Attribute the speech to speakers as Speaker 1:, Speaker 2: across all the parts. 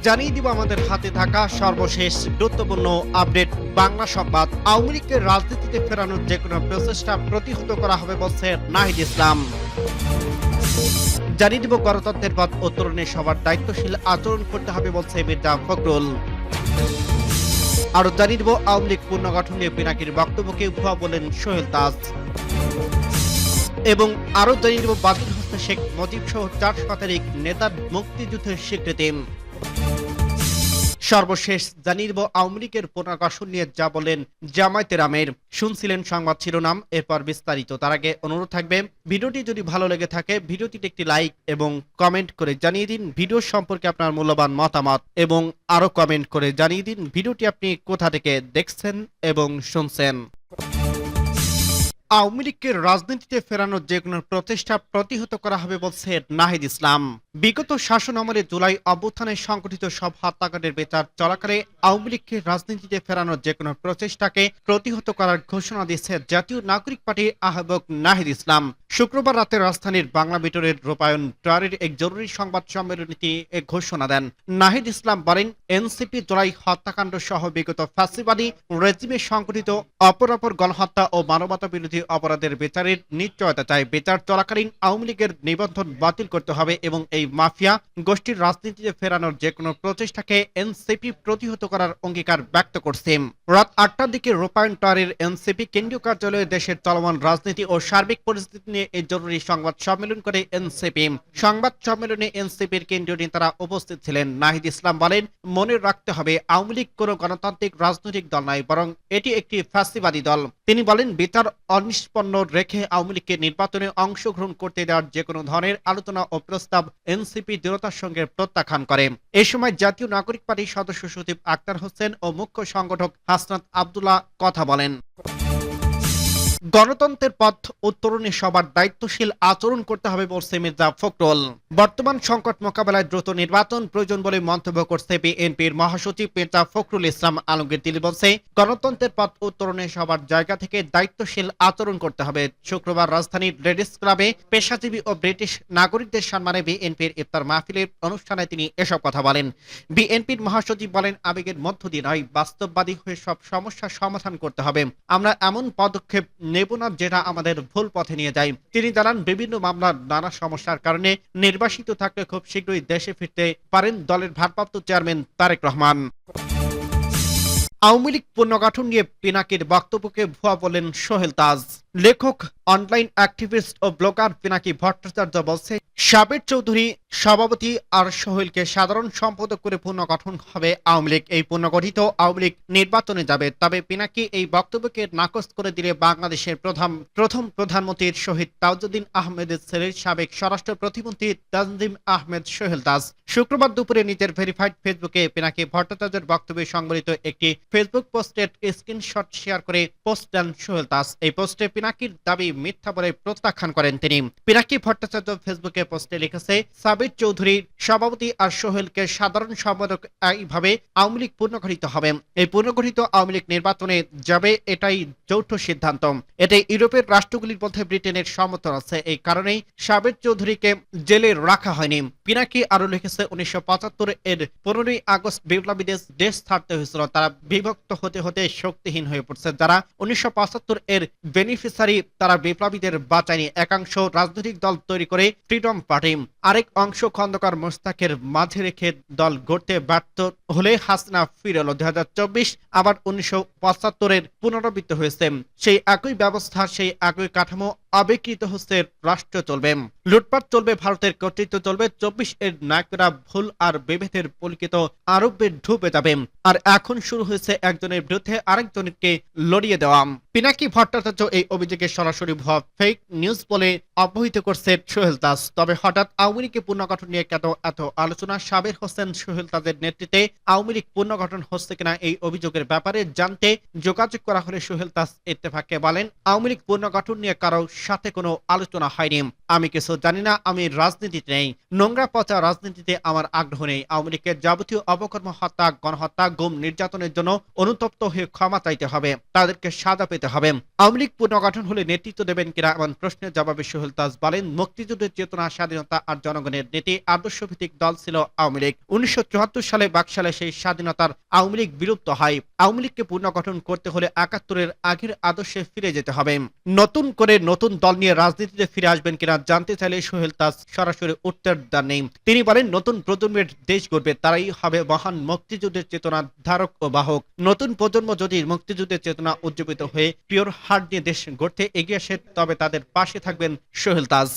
Speaker 1: জানিয়ে দিব আমাদের হাতে থাকা সর্বশেষ গুরুত্বপূর্ণ আপডেট বাংলা সংবাদ। আওয়ামী লীগকে রাজনীতিতে ফেরানোর যে কোনো প্রচেষ্টা প্রতিহত করা হবে বলছে নাহিদ ইসলাম। জানিয়ে দিব গণতন্ত্রের পথ উত্তরণে সবার দায়িত্বশীল আচরণ করতে হবে বলছে মির্জা ফখরুল। আরো জানিয়ে দিব আওয়ামী লীগ পুনর্গঠন নিয়ে পিনাকির বক্তব্যকে ভুয়া বলেন সোহেল তাজ। এবং আরো জানিয়ে দিব বাতিল হচ্ছে শেখ মুজিব সহ 4 শতাধিক নেতার মুক্তিযুদ্ধের স্বীকৃতি। সর্বশেষ জানিয়ে দিব আওয়ামী লীগের পুনর্গঠন নিয়ে যা বলেন জামায়াতের আমির। শুনছিলেন সংবাদ শিরোনাম, এরপর বিস্তারিত। তার আগে অনুরোধ থাকবে ভিডিওটি যদি ভালো লেগে থাকে ভিডিওটিতে একটি লাইক এবং কমেন্ট করে জানিয়ে দিন ভিডিও সম্পর্কে আপনার মূল্যবান মতামত, এবং আরো কমেন্ট করে জানিয়ে দিন ভিডিওটি আপনি কোথা থেকে দেখছেন এবং শুনছেন। আওয়ামী লীগকে রাজনীতিতে ফেরানোর যে কোনো প্রচেষ্টা প্রতিহত করা হবে বলছে নাহিদ ইসলাম। বিগত শাসন আমলে জুলাই অভ্যুত্থানে সংগঠিত সব হত্যাকাণ্ডের বিচার চলাকালে আওয়ামী লীগকে রাজনীতিতে ফেরানোর যে কোনো প্রচেষ্টাকে প্রতিহত করার ঘোষণা দিয়েছে জাতীয় নাগরিক পার্টির আহ্বায়ক নাহিদ ইসলাম। শুক্রবার রাতে রাজধানীর বাংলা বিটরের রূপায়ণ টাওয়ারের এক জরুরি সংবাদ সম্মেলনে তিনি এ ঘোষণা দেন। নাহিদ ইসলাম বলেন, এনসিপি জুলাই হত্যাকাণ্ড সহ বিগত ফ্যাসিবাদী রেজিমে সংগঠিত অপরাপর গণহত্যা ও মানবতা বিরোধী অপরাধের বিচারের নিশ্চয়তা চায়। বিচার চলাকালীন আওয়ামী লীগের নিবন্ধন বাতিল করতে হবে এবং এই মাফিয়া গোষ্ঠীর রাজনীতিতে ফেরানোর যে কোনো প্রচেষ্টাকে এনসিপি প্রতিহত করার অঙ্গীকার ব্যক্ত করছে। রাত 8টার দিকে রূপায়ণ টাওয়ারের এনসিপি কেন্দ্রীয় কার্যালয়ে দেশের চলমান রাজনীতি ও সার্বিক পরিস্থিতি নিয়ে এই জরুরি সংবাদ সম্মেলন করে এনসিপি। সংবাদ সম্মেলনে এনসিপির কেন্দ্রীয় নেতারা উপস্থিত ছিলেন। নাহিদ ইসলাম বলেন, মনে রাখতে হবে আওয়ামী লীগ কোনো গণতান্ত্রিক রাজনৈতিক দল নয়, বরং এটি একটি ফ্যাসিবাদী দল। তিনি বলেন, বিচার অনিষ্পন্ন রেখে আওয়ামী লীগকে নির্বাচনে অংশগ্রহণ করতে দেওয়ার যে কোনো ধরনের আলোচনা ও প্রস্তাব এনসিপি দৃঢ়তার সঙ্গে প্রত্যাখ্যান করে। এ সময় জাতীয় নাগরিক পার্টির সদস্য সচিব আক্তার হোসেন ও মুখ্য সংগঠক হাসনাত আব্দুল্লাহ কথা বলেন। গণতন্ত্রের পথ উত্তরণে সবার দায়িত্বশীল আচরণ করতে হবে বলছে মির্জা ফখরুল। বর্তমান সংকট মোকাবেলায় দ্রুত নির্বাচন প্রয়োজন বলে মন্তব্য করছে বিএনপির মহাসচিব মির্জা ফখরুল ইসলাম আলমগীর। তিনি বলছে, গণতন্ত্রের পথ উত্তরণে সবার জায়গা থেকে দায়িত্বশীল আচরণ করতে হবে। শুক্রবার রাজধানীর লেডিস ক্লাবে পেশাজীবী ও ব্রিটিশ নাগরিকদের সম্মানে বিএনপির ইফতার মাহফিলের অনুষ্ঠানে তিনি এসব কথা বলেন। বিএনপির মহাসচিব বলেন, আবেগের মধ্য দিয়ে নয়, বাস্তববাদী হয়ে সব সমস্যার সমাধান করতে হবে। আমরা এমন পদক্ষেপ নেব না যেটা আমাদের ভুল পথে নিয়ে যায়। তিনি জানান, বিভিন্ন মামলার নানা সমস্যার কারণে নির্বাসিত থাকলে খুব শীঘ্রই দেশে ফিরতে পারেন দলের ভারপ্রাপ্ত চেয়ারম্যান তারেক রহমান। আওয়ামী লীগ পুনর্গঠন নিয়ে পিনাকির বক্তব্যকে ভুয়া বলেন সোহেল তাজ। লেখক, অনলাইন অ্যাক্টিভিস্ট ও ব্লগার পিনাকি ভট্টাচার্য বলছে, সাবের চৌধুরী সভাপতি আর সোহেলকে সাধারণ সম্পাদক করে পুনর্গঠন হবে আওয়ামী লীগ। এই পুনর্গঠিত আওয়ামী লীগ নির্বাচনে যাবে। তবে পিনাকি এই বক্তব্যকে নাকচ করে দিলে বাংলাদেশের প্রথম প্রধানমন্ত্রীর শহীদ তাজউদ্দিন আহমেদের ছেলের সাবেক স্বরাষ্ট্র প্রতিমন্ত্রী তানজিম আহমেদ সোহেল তাজ শুক্রবার দুপুরে নিজের ভেরিফাইড ফেসবুকে পিনাকি ভট্টাচার্যের বক্তব্যে সংবলিত একটি ফেসবুক পোস্টের স্ক্রিনশট শেয়ার করে পোস্ট দেন সোহেল তাজ। এই পোস্টে পিনাকির দাবি মিথ্যা বলে প্রত্যাখ্যান করেন তিনি। পিনাকি ভট্টাচার্য ফেসবুকে পোস্টে লিখেছে, সাবির চৌধুরীর সভাপতি আর সোহেলকে সাধারণ সম্পাদক এইভাবে আওয়ামী লীগ পুনর্গঠিত হবে। এই পুনর্গঠিত আওয়ামী লীগ নির্বাচনে যাবে, এটাই যৌথ সিদ্ধান্ত। এতে ইউরোপের রাষ্ট্রগুলির মধ্যে ব্রিটেনের সমর্থন আছে। এই কারণেই সাবির চৌধুরীকে জেলে রাখা হয়নি। পিনাকি আরো লিখেছে, 1975 এর 15ই আগস্ট বিপ্লবীদের দেশ ছাড়তে হয়েছিল। তারা বিভক্ত হতে হতে শক্তিহীন হয়ে পড়ছে। যারা 1975 এর বেনিফিসারি, তারা বিপ্লবীদের বাঁচায়নি। একাংশ রাজনৈতিক দল তৈরি করে ফ্রিডম পার্টি, আরেক অংশ খন্দকার মোস্তাকের মাঝে রেখে দল গড়তে ব্যর্থ হলে হাসিনা ফিরে এলো। 2024 আবার 1975 এর পুনরাবৃত্তি হয়েছে। সেই একই ব্যবস্থা, সেই একই কাঠামো আবিষ্কৃত হচ্ছে। রাষ্ট্র চলবে, লুটপাট চলবে, ভারতের কর্তৃত্ব চলবে। 24 এর নায়করা ভুল আর বিভেদের পরিচিত আরবে ঢুবে যাবে। আর এখন শুরু হয়েছে একজনের বিরুদ্ধে আরেকজনকে লড়িয়ে দেওয়া। পিনাকি ভট্টাচার্য এই অভিযোগে সরাসরি ভুয়া ফেক নিউজ বলে অবহিত করছে সোহেল তাজ। তবে হঠাৎ আওয়ামী লীগের পুনর্গঠন নিয়ে এত আলোচনা? সাবের হোসেন সোহেল তাজের নেতৃত্বে আওয়ামী লীগ পুনর্গঠন হচ্ছে কিনা এই অভিযোগের ব্যাপারে জানতে যোগাযোগ করা হলে সোহেল তাজ ইত্তেফাককে বলেন, আওয়ামী লীগ পুনর্গঠন নিয়ে কারো সাথে কোনো আলোচনা হয়নি। আমি কিছু জানি না, আমি রাজনীতিতে নেই, নোংরা পচা রাজনীতিতে আমার আগ্রহ নেই। আওয়ামী লীগের যাবতীয় অপকর্ম, হত্যা, গণহত্যা, গুম, নির্যাতনের জন্য অনুতপ্ত হয়ে ক্ষমা চাইতে হবে, তাদেরকে সাজা পেতে করতে হবে। আওয়ামী লীগ পুনর্গঠন হলে নেতৃত্ব দেবেন কিনা এমন প্রশ্নের জবাবে সোহেল তাজ বলেন, মুক্তিযুদ্ধের চেতনা, স্বাধীনতা আর জনগণের নীতি আদর্শ ভিত্তিক দল ছিল আওয়ামী লীগ। 1974 সালে বাকশালে সেই স্বাধীনতার আওয়ামী লীগ বিলুপ্ত হয়। আওয়ামী লীগকে পুনর্গঠন করতে হলে 71-এর আগের আদর্শে ফিরে যেতে হবে। নতুন করে নতুন দল নিয়ে রাজনীতিতে ফিরে আসবেন কিনা জানতে চাইলে সোহেল তাজ সরাসরি উত্তর দেননি। তিনি বলেন, নতুন প্রজন্মের দেশ গড়বে, তারাই হবে মহান মুক্তিযুদ্ধের চেতনা ধারক ও বাহক। নতুন প্রজন্ম যদি মুক্তিযুদ্ধের চেতনা উজ্জীবিত হয়ে পিওর হার্ট নিয়ে দেশ গড়তে এগিয়ে আসে, তবে তাদের পাশে থাকবেন সোহেল তাজ।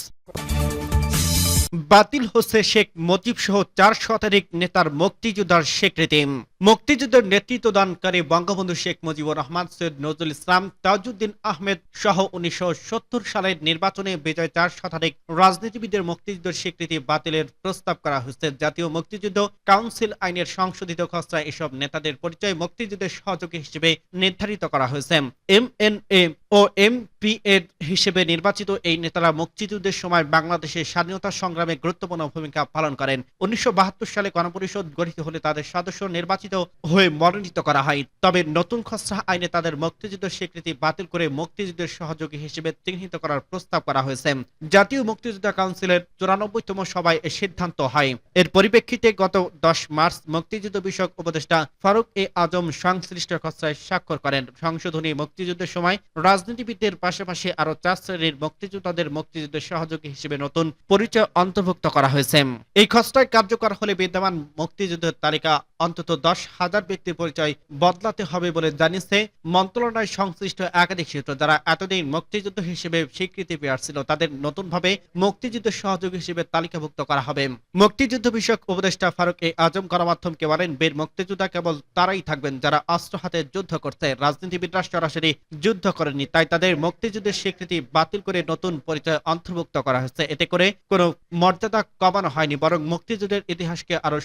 Speaker 1: বাতিল হচ্ছে শেখ মুজিব সহ 4 শতাধিক নেতার মুক্তিযোদ্ধার স্বীকৃতি। মুক্তিযুদ্ধের নেতৃত্ব দানকারী বঙ্গবন্ধু শেখ মুজিবুর রহমান, সৈয়দ নজরুল ইসলাম, তাজউদ্দিন আহমেদ সহ 1970 সালের নির্বাচনে বিজয় 4 শতাধিক রাজনীতিবিদের মুক্তিযুদ্ধের স্বীকৃতি বাতিলের প্রস্তাব করা হয়েছে। জাতীয় মুক্তিযুদ্ধ কাউন্সিল আইনের সংশোধিত খসড়ায় এসব নেতাদের পরিচয় মুক্তিযুদ্ধের সহযোগী হিসেবে নির্ধারিত করা হয়েছে। এমএনএ ও এমপিএ হিসেবে নির্বাচিত এই নেতারা মুক্তিযুদ্ধের সময় বাংলাদেশের স্বাধীনতা সংগ্রামে গুরুত্বপূর্ণ ভূমিকা পালন করেন। 1972 সালে গণপরিষদ গঠিত হলে তাদের সদস্য নির্বাচিত হয়ে মনোনীত করা হয়। তবে নতুন খসড়া আইনে তাদের মুক্তিযুদ্ধের স্বীকৃতি বাতিল করে মুক্তিযুদ্ধের সহযোগী হিসেবে চিহ্নিত করার প্রস্তাব করা হয়েছে। জাতীয় মুক্তিযোদ্ধা কাউন্সিলের 94তম সভায় এ সিদ্ধান্ত হয়। এর পরিপ্রেক্ষিতে গত 10 মার্চ মুক্তিযুদ্ধ বিষয়ক উপদেষ্টা ফারুক এ আজম সংশ্লিষ্ট খসড়ায় স্বাক্ষর করেন। সংশোধনী মুক্তিযুদ্ধের সময় রাজনীতিবিদদের পাশাপাশি আরো 4 শ্রেণীর মুক্তিযোদ্ধাদের মুক্তিযুদ্ধের সহযোগী হিসেবে নতুন পরিচয় অন্তর্ভুক্ত করা হয়েছে। এই খসড়ায় কার্যকর হলে বিদ্যমান মুক্তিযুদ্ধের তালিকা অন্তত 10,000 ব্যক্তির পরিচয় বদলাতে হবে বলে জানিয়েছে মন্ত্রণালয় সংশ্লিষ্ট একাধিক সূত্র। যারা এতদিন মুক্তিযুদ্ধ হিসেবে স্বীকৃতি পেয়েছিল তাদের নতুনভাবে মুক্তিযুদ্ধের সহযোগী হিসেবে তালিকাভুক্ত করা হবে। মুক্তিযুদ্ধ বিষয়ক উপদেষ্টা ফারুক এ আজম গণমাধ্যমকে বলেন, বীর মুক্তিযোদ্ধা কেবল তারাই থাকবেন যারা অস্ত্র হাতে যুদ্ধ করছে। রাজনীতিবিদরা সরাসরি যুদ্ধ করেনি, তাই তাদের মুক্তিযুদ্ধের স্বীকৃতি বাতিল করে নতুন পরিচয় অন্তর্ভুক্ত করা হয়েছে। এতে করে কোনো মর্যাদা কমানো হয়নি, বরং মুক্তিযুদ্ধের ইতিহাসকে আরো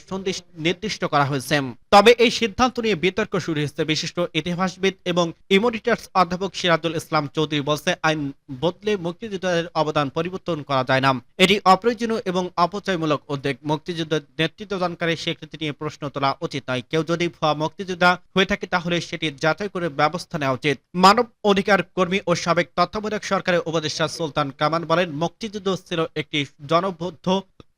Speaker 1: নির্দিষ্ট করা হয়েছে। তবে এই সিদ্ধান্ত নিয়ে বিতর্ক শুরু হয়েছে। বিশিষ্ট ইতিহাসবিদ এবং ইমোরিটাস অধ্যাপক সিরাজুল ইসলাম চৌধুরী বলছে, আইন বদলে মুক্তিযুদ্ধের অবদান পরিবর্তন করা যায় না। এটি অপ্রয়োজনীয় এবং অপচয়মূলক উদ্যোগ। মুক্তিযুদ্ধের নেতৃত্বদানকারী স্বীকৃতি নিয়ে প্রশ্ন তোলা উচিত নয়। কেউ যদি ভুয়া মুক্তিযোদ্ধা হয়ে থাকে তাহলে সেটি যাচাই করে ব্যবস্থা নেওয়া উচিত। মানব অধিকার কর্মী ও সাবেক তত্ত্বাবধায়ক সরকারের উপদেষ্টা সুলতান কামাল বলেন, মুক্তিযুদ্ধ ছিল একটি জনবদ্ধ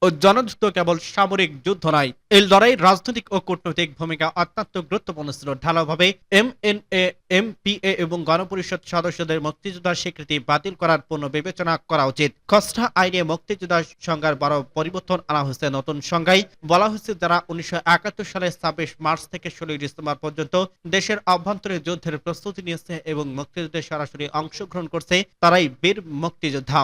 Speaker 1: ও জনযুদ্ধ, কেবল সামরিক যুদ্ধ নয়। এই লড়াই রাজনৈতিক ও কূটনৈতিক ভূমিকা অত্যন্ত গুরুত্বপূর্ণ ছিল। ঢালাওভাবে এমএনএ, এমপিএ এবং গণপরিষদ সদস্যদের মুক্তিযোদ্ধার স্বীকৃতি বাতিল করার পুনর্বিবেচনা করা উচিত। খসড়া আইনে মুক্তিযোদ্ধার সংজ্ঞার বড় পরিবর্তন আনা হয়েছে। নতুন সংজ্ঞায় বলা হয়েছে, যারা 1971 সালে 26 মার্চ থেকে 16 ডিসেম্বর পর্যন্ত দেশের অভ্যন্তরে যুদ্ধের প্রস্তুতি নিয়েছে এবং মুক্তিযুদ্ধে সরাসরি অংশগ্রহণ করছে, তারাই বীর মুক্তিযোদ্ধা।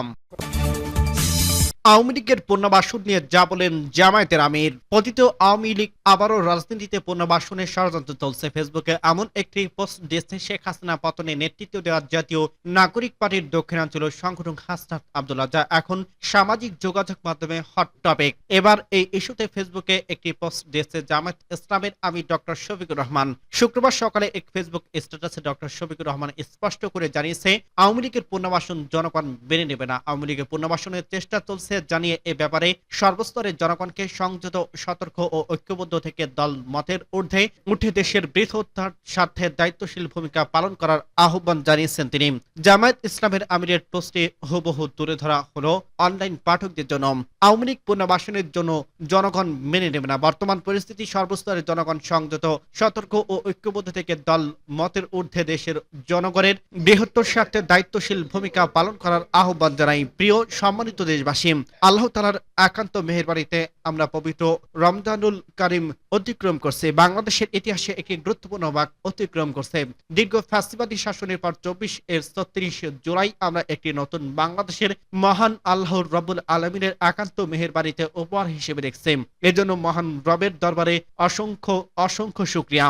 Speaker 1: আওয়ামী লীগের পুনর্বাসন নিয়ে যা বলেন জামায়াতের আমির। পতিত আওয়ামী লীগ আবারও রাজনীতিতে পুনর্বাসনের ষড়যন্ত্র চলছে। ফেসবুকে এমন একটি পোস্ট দিয়েছে শেখ হাসিনা পতনে নেতৃত্ব দেওয়া জাতীয় নাগরিক পার্টির দক্ষিণাঞ্চল সংগঠক হাসনাত আব্দুল্লাহ, যা এখন সামাজিক যোগাযোগ মাধ্যমে হট টপিক। এবার এই ইস্যুতে ফেসবুকে একটি পোস্ট দিয়েছে জামায়াত ইসলামের আমির ডক্টর শফিকুর রহমান। শুক্রবার সকালে এক ফেসবুক স্ট্যাটাসে ডক্টর শফিকুর রহমান স্পষ্ট করে জানিয়েছে, আওয়ামী লীগের পুনর্বাসন জনগণ মেনে নেবে না। আওয়ামী লীগের পুনর্বাসনের চেষ্টা চলছে জানিয়ে এ ব্যাপারে সর্বস্তরের জনগণকে সংযত, সতর্ক ও ঐক্যবদ্ধ থেকে দল মতের ঊর্ধ্বে উঠে দেশের বৃহত্তর স্বার্থে দায়িত্বশীল ভূমিকা পালন করার আহ্বান জানিয়েছেন তিনি। জামায়াত ইসলামের আমিরের পোস্টে হুবহু তুলে ধরা হলো অনলাইন পাঠকদের জন্য আওয়ামী লীগ পুনর্বাসনের জন্য জনগণ মেনে নেবে না। বর্তমান পরিস্থিতি সর্বস্তরের জনগণ সংযত, সতর্ক ও ঐক্যবদ্ধ থেকে দল মতের ঊর্ধ্বে দেশের জনগণের বৃহত্তর স্বার্থে দায়িত্বশীল ভূমিকা পালন করার আহ্বান জানাই। প্রিয় সম্মানিত দেশবাসী, আল্লাহ তাআলার একান্ত মেহেরবানিতে আমরা পবিত্র রমজানুল কারীম অতিক্রম করছে। বাংলাদেশের ইতিহাসে একটি গুরুত্বপূর্ণ ভাগ অতিক্রম করছে। দীর্ঘ ফ্যাসিবাদী শাসনের পর 24 জুলাই আমরা একটি নতুন বাংলাদেশের মহান আল্লাহর রব্বুল আলামিনের একান্ত মেহেরবানিতে উপহার হিসেবে দেখছি। এজন্য মহান রবের দরবারে অসংখ্য শুকরিয়া।